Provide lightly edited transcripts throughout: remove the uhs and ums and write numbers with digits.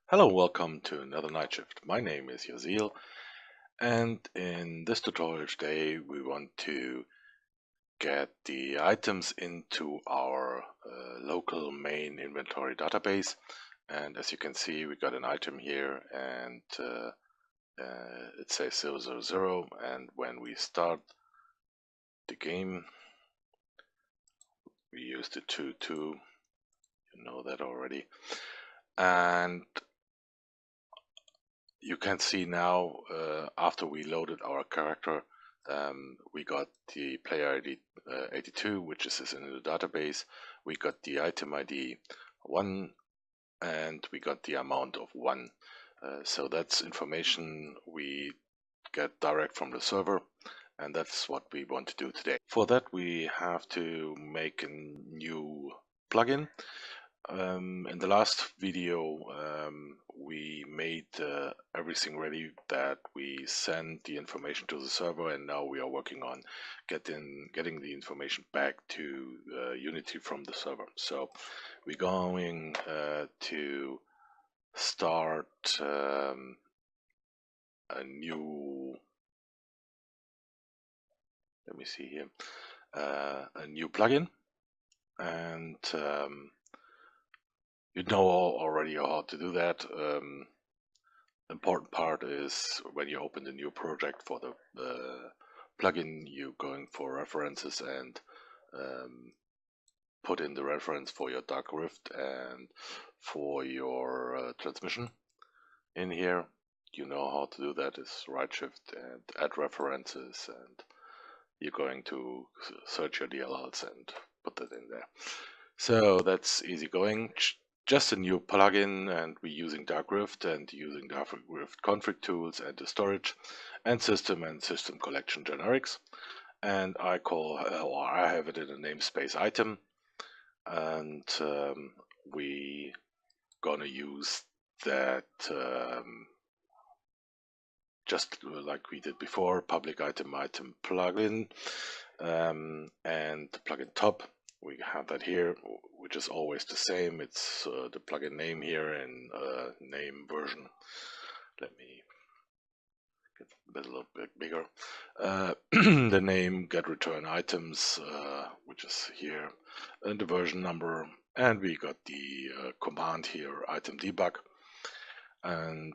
Hello, welcome to another night shift. My name is Yazil, and in this tutorial today we want to get the items into our local main inventory database. And as you can see, we got an item here, and it says 000. And when we start the game, we use the 22. You know that already. And you can see now, after we loaded our character, we got the player ID 82, which is in the database. We got the item ID 1, and we got the amount of 1. So that's information we get direct from the server, and that's what we want to do today. For that, we have to make a new plugin. In the last video, we made everything ready that we send the information to the server, and now we are working on getting the information back to Unity from the server. So we're going to start a new, let me see here, a new plugin, and you know already how to do that. Important part is when you open the new project for the plugin, you're going for references and put in the reference for your Dark Rift and for your transmission. In here, you know how to do that is right shift and add references, and you're going to search your DLLs and put that in there. So that's easy going. Just a new plugin, and we're using Dark Rift and using Dark Rift config tools and the storage and system collection generics. And I have it in a namespace item, and we gonna use that just like we did before, public item plugin, and the plugin top. We have that here, which is always the same. It's the plugin name here in name version. Let me get a little bit bigger. The name, get return items, which is here, and the version number. And we got the command here, item debug. And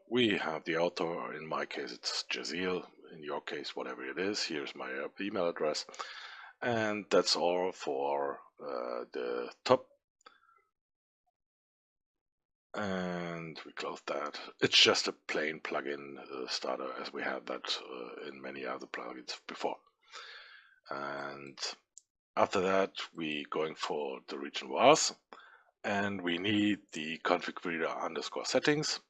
we have the author. In my case, it's Jazil. In your case, whatever it is, here's my email address. And that's all for the top. And we close that. It's just a plain plugin starter, as we had that in many other plugins before. And after that, we going for the region was, and we need the config reader underscore settings.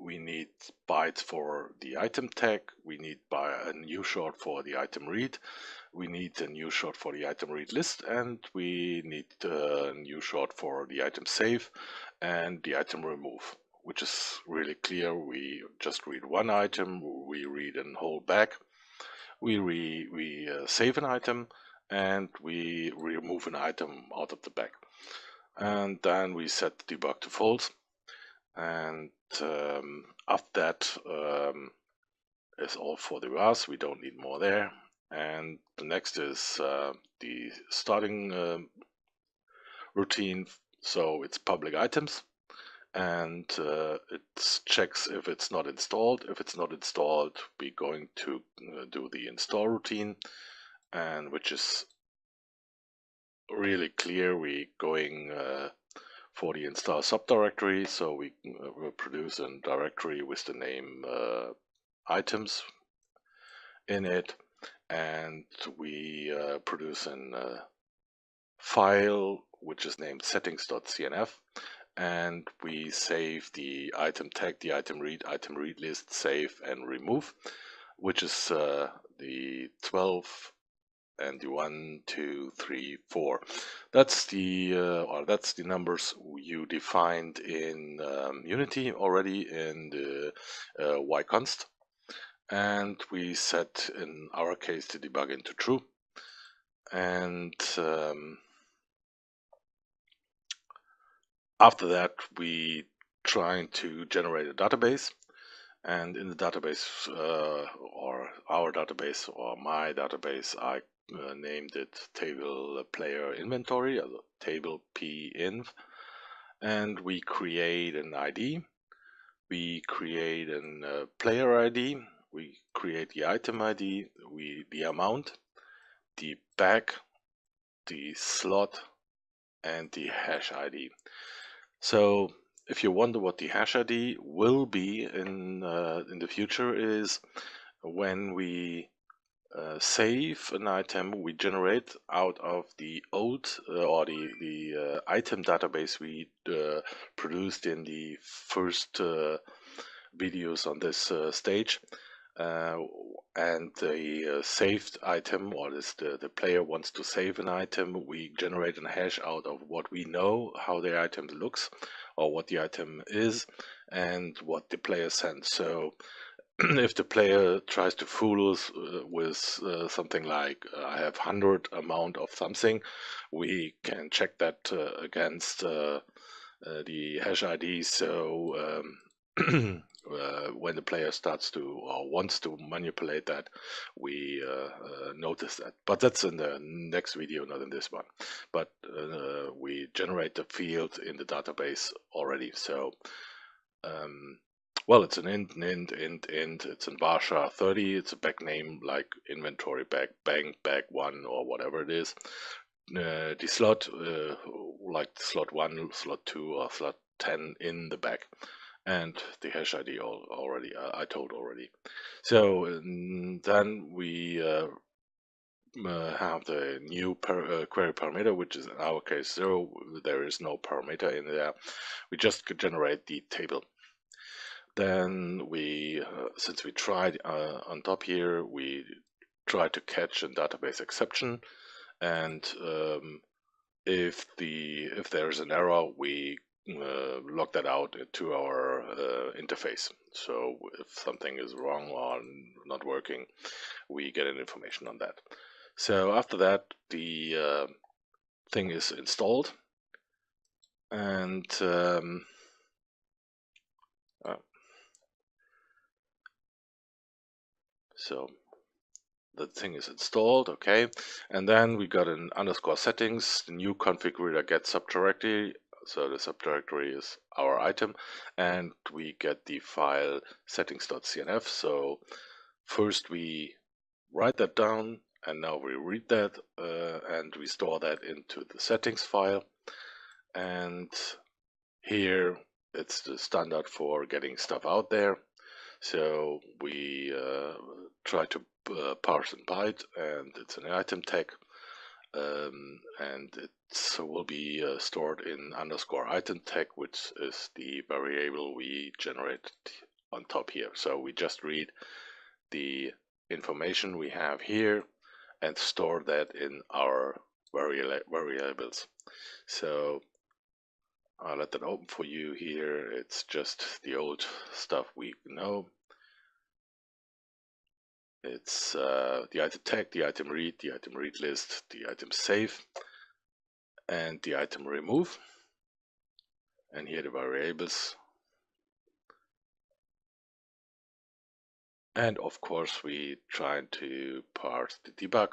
We need bytes for the item tag. We need a new short for the item read. We need a new short for the item read list, and we need a new short for the item save and the item remove, which is really clear. We just read one item, we read a whole bag, we save an item, and we remove an item out of the bag. And then we set the debug to false. And after that is all for the RAS. We don't need more there. And the next is the starting routine. So it's public items, and it checks if it's not installed. If it's not installed, we're going to do the install routine, and which is really clear. We're going for the install subdirectory, so we will produce a directory with the name items in it, and we produce a file which is named settings.cnf, and we save the item tag, the item read list, save and remove, which is the 12 and the 1, 2, 3, 4. That's the numbers you defined in Unity already in the yconst, and we set in our case the debug into true. And after that, we trying to generate a database. And in the database, or our database, or my database, I named it table player inventory, table pinv. And we create an ID. We create a player ID. We create the item ID, the amount, the bag, the slot, and the hash ID. So if you wonder what the hash ID will be in the future, is when we save an item we generate out of the old or the item database we produced in the first videos on this stage. And the saved item, or this the player wants to save an item, we generate a hash out of what we know how the item looks, or what the item is, and what the player sends. So if the player tries to fool us with something like I have 100 amount of something, we can check that against the hash ID. So when the player starts to or wants to manipulate that, we notice that. But that's in the next video, not in this one. But we generate the field in the database already. So well, it's an int. It's in barsha 30. It's a bag name like inventory bag, bag 1, or whatever it is. The slot, like slot 1, slot 2, or slot 10 in the bag. And the hash ID already, I told already. So then we have the new query parameter, which is in our case 0. There is no parameter in there. We just generate the table. Then we, since we tried on top here, we try to catch a database exception, and if there's an error, we log that out to our interface. So if something is wrong or not working, we get an information on that. So after that, the thing is installed, and so the thing is installed, okay, and then we got an underscore settings. The new configurator gets subdirectory, so the subdirectory is our item, and we get the file settings.cnf. So first we write that down, and now we read that, and we store that into the settings file. And here it's the standard for getting stuff out there. So we try to parse and byte, and it's an item tag, and it will be stored in underscore item tag, which is the variable we generate on top here. So we just read the information we have here and store that in our variables. So I'll let that open for you here. It's just the old stuff we know. It's the item tag, the item read list, the item save, and the item remove. And here the variables. And of course we try to parse the debug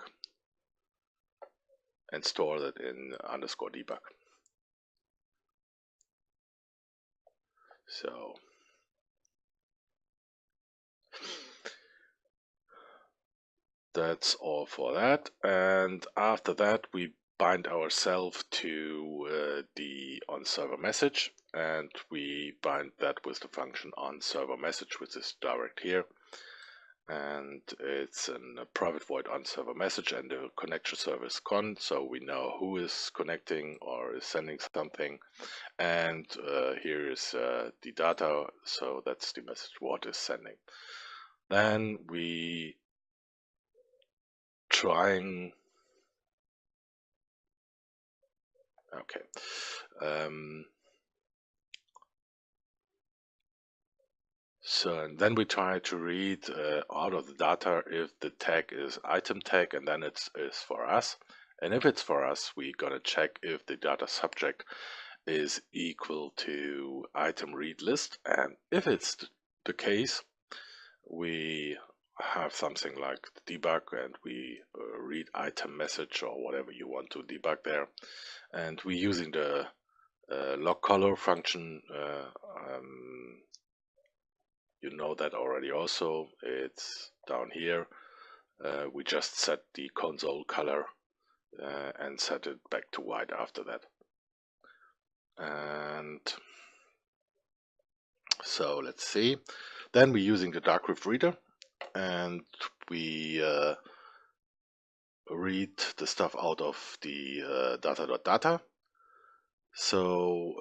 and store that in underscore debug. So that's all for that. And after that we bind ourselves to the on-server message, and we bind that with the function on-server message, which is direct here. And it's a private void on-server message, and the connection server is con, so we know who is connecting or is sending something. And here is the data, so that's the message what is sending. Then we trying, okay, so and then we try to read out of the data if the tag is item tag, and then it's for us. And if it's for us, we're gonna check if the data subject is equal to item read list. And if it's the case, we have something like the debug, and we read item message or whatever you want to debug there. And we're using the log color function. You know that already also. It's down here. We just set the console color and set it back to white after that. And so let's see. Then we're using the dark reader, and we read the stuff out of the data.data. So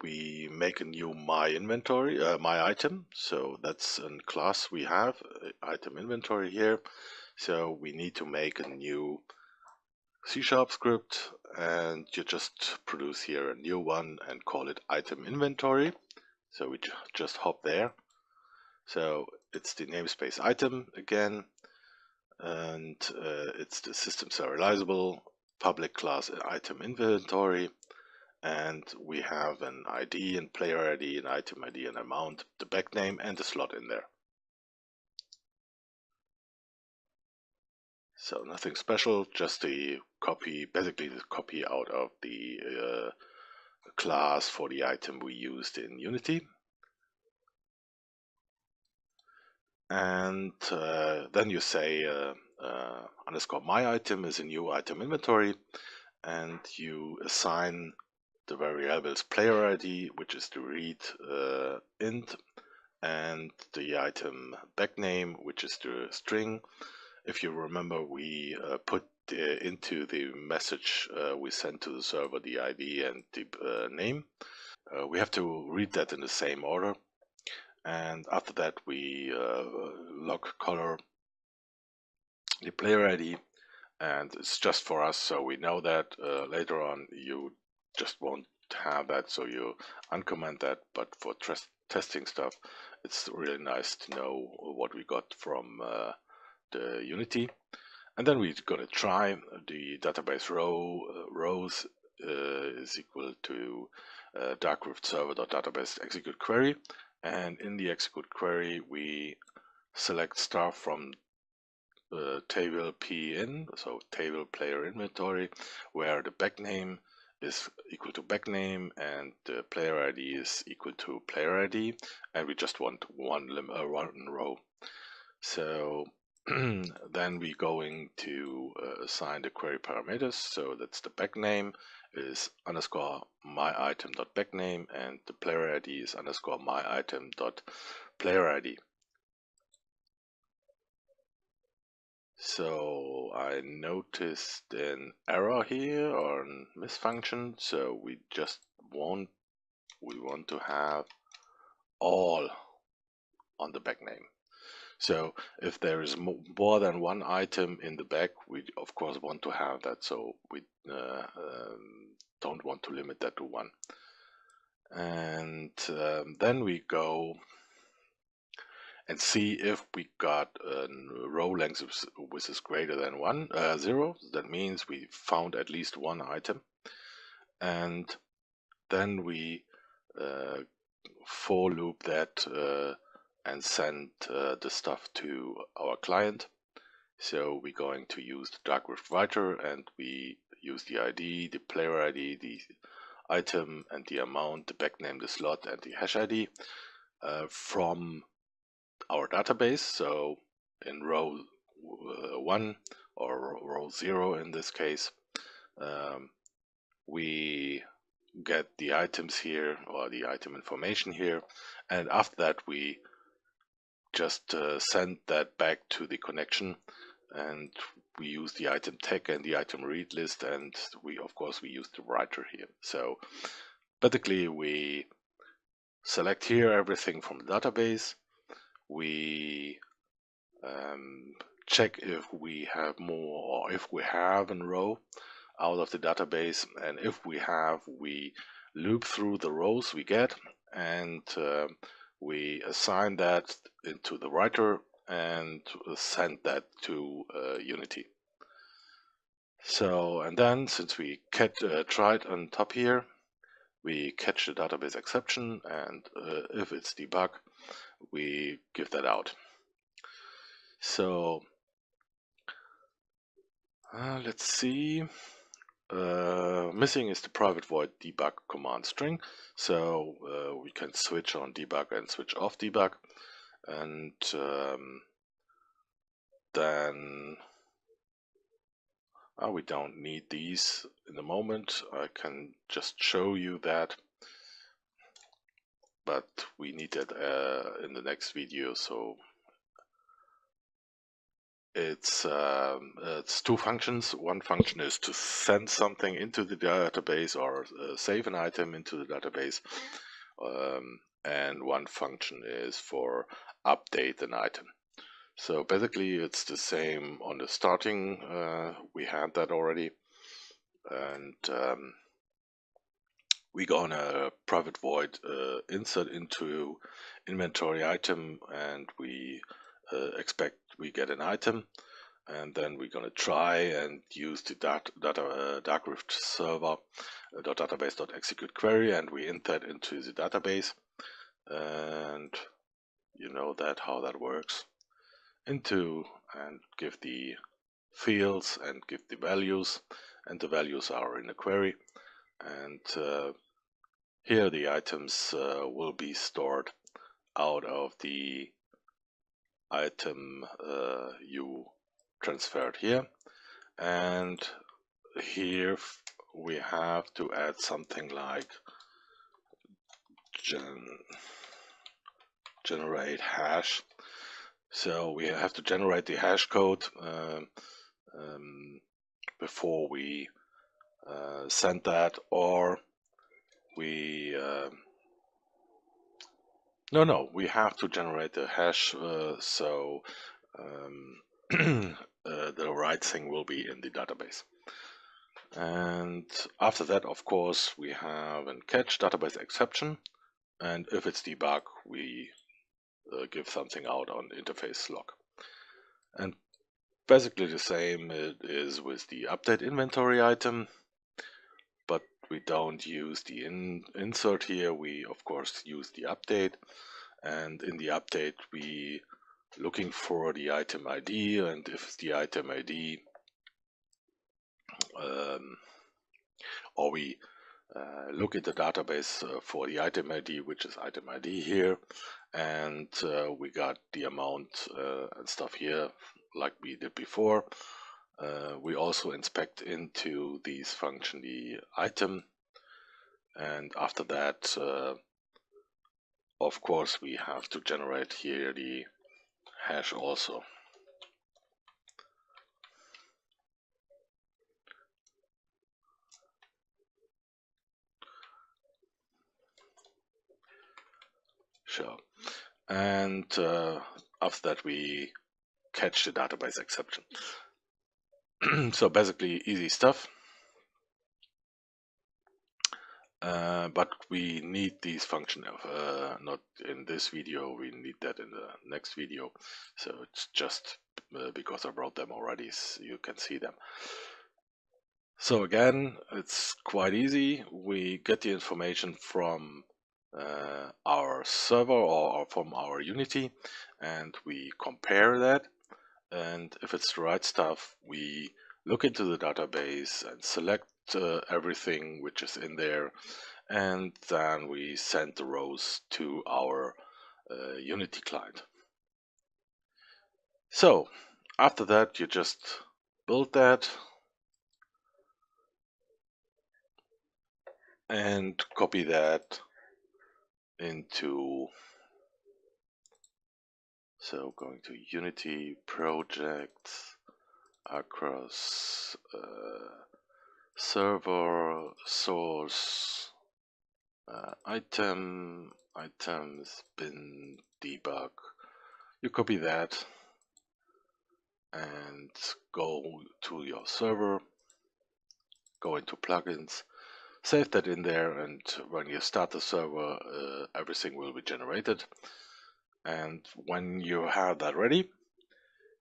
we make a new my inventory, my item. So that's a class we have, item inventory here. So we need to make a new C# script, and you just produce here a new one and call it item inventory. So we just hop there. So it's the namespace item again, and it's the system serializable public class item inventory. And we have an ID and player ID, an item ID, and amount, the back name, and the slot in there. So nothing special, just the copy, basically the copy out of the class for the item we used in Unity. And then you say underscore my item is a new item inventory, and you assign the variables player ID, which is the read int, and the item back name, which is the string. If you remember, we put into the message we sent to the server the ID and the name. We have to read that in the same order. And after that, we log color the player ID, and it's just for us, so we know that later on you just won't have that, so you uncomment that. But for testing stuff, it's really nice to know what we got from the Unity. And then we're gonna try the database rows is equal to darkroot server.database execute query, and in the execute query we select star from table p in, so table player inventory, where the back name is equal to back name and the player ID is equal to player ID, and we just want one row. So then we're going to assign the query parameters. So that's the back name is underscore my item dot back name, and the player ID is underscore my item dot player ID. So I noticed an error here or a misfunction. So we want to have all on the back name. So if there is more than one item in the back, we of course want to have that. So we don't want to limit that to one. And then we go and see if we got a row length which is greater than 0. That means we found at least one item. And then we for loop that and send the stuff to our client. So we're going to use the darkroot writer, and we use the ID, the player ID, the item, and the amount, the backname, the slot, and the hash ID from our database. So in row 1 or row 0 in this case, we get the items here or the item information here, and after that we just send that back to the connection, and we use the item tag and the item read list, and we of course we use the writer here. So basically we select here everything from the database. We check if we have more, or if we have a row out of the database, and if we have, we loop through the rows we get, and we assign that into the writer and send that to Unity. So, and then since we tried on top here, we catch the database exception, and if it's debug, we give that out. So let's see. Missing is the private void debug command string. So we can switch on debug and switch off debug. And then we don't need these in the moment. I can just show you that. But we need that in the next video. So it's two functions. One function is to send something into the database or save an item into the database, and one function is for update an item. So basically it's the same on the starting. We had that already, and we gonna private void insert into inventory item, and we expect we get an item, and then we're gonna try and use the Darkrift server .database.execute query, and we int that into the database, and you know that how that works. Into and give the fields and give the values, and the values are in a query, and here the items will be stored out of the item you transferred here, and here we have to add something like generate hash. So we have to generate the hash code before we send that, or we we have to generate the hash, so the right thing will be in the database. And after that, of course, we have a catch database exception, and if it's debug, we give something out on interface log. And basically the same it is with the update inventory item, but we don't use the insert here. We of course use the update, and in the update we looking for the item ID, and if the item ID or we look at the database for the item ID, which is item ID here, and we got the amount and stuff here like we did before. We also inspect into these function the item, and after that of course we have to generate here the hash also. Sure. And after that we catch the database exception. So basically easy stuff. But we need these functions not in this video, we need that in the next video. So it's just because I wrote them already, so you can see them. So again, it's quite easy. We get the information from our server or from our Unity, and we compare that. And if it's the right stuff, we look into the database and select everything which is in there, and then we send the rows to our Unity client. So after that, you just build that and copy that into, so going to Unity projects across server, source, items, bin, debug. You copy that and go to your server, go into plugins, save that in there, and when you start the server, everything will be generated. And when you have that ready,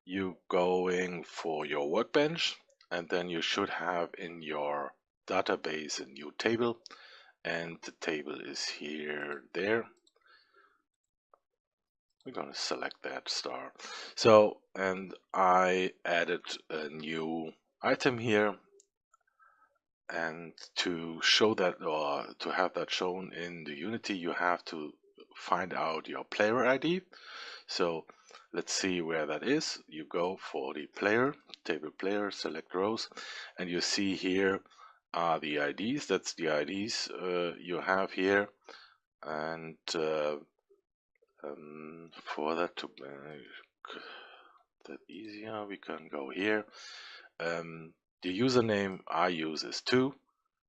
you going for your workbench and then you should have in your database a new table, and the table is here, there. We're going to select that star. So, and I added a new item here, and to show that, or to have that shown in the Unity, you have to find out your player ID. So let's see where that is. You go for the player, table player, select rows, and you see here are the IDs. That's the IDs you have here. And for that to make that easier, we can go here. The username I use is 2,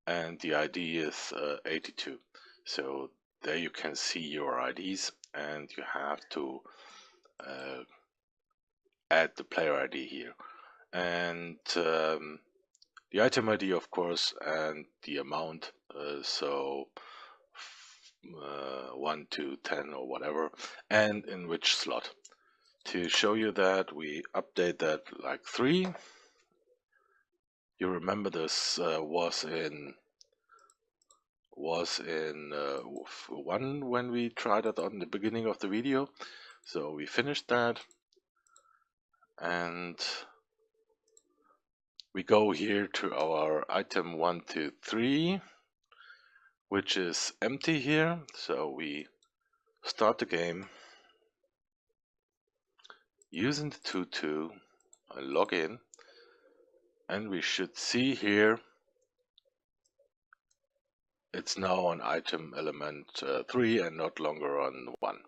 and the ID is 82. So there you can see your IDs, and you have to add the player ID here. And the item ID, of course, and the amount. So 1 to 10 or whatever, and in which slot. To show you that, we update that like 3. You remember this was in 1 when we tried it on the beginning of the video. So we finished that, and we go here to our item 1, 2, 3, which is empty here. So we start the game using the 2.2, log in, and we should see here it's now on item element 3 and not longer on 1.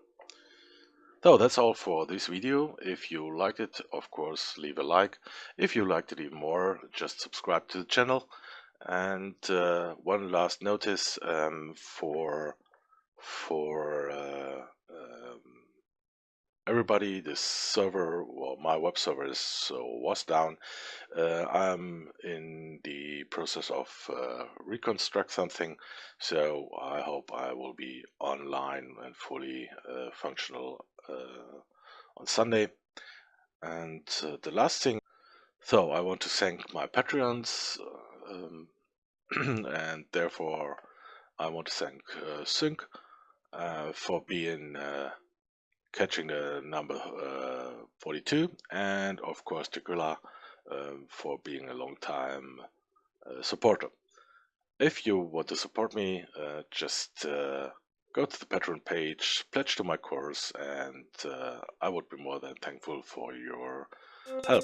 So that's all for this video. If you liked it, of course, leave a like. If you liked it even more, just subscribe to the channel. And one last notice for everybody, this server, well, my web server was down. I'm in the process of reconstruct something, so I hope I will be online and fully functional on Sunday. And the last thing, so I want to thank my Patreons, and therefore I want to thank Sync for being catching the number 42, and of course Tequila for being a long time supporter. If you want to support me, just go to the Patreon page, pledge to my course, and I would be more than thankful for your help.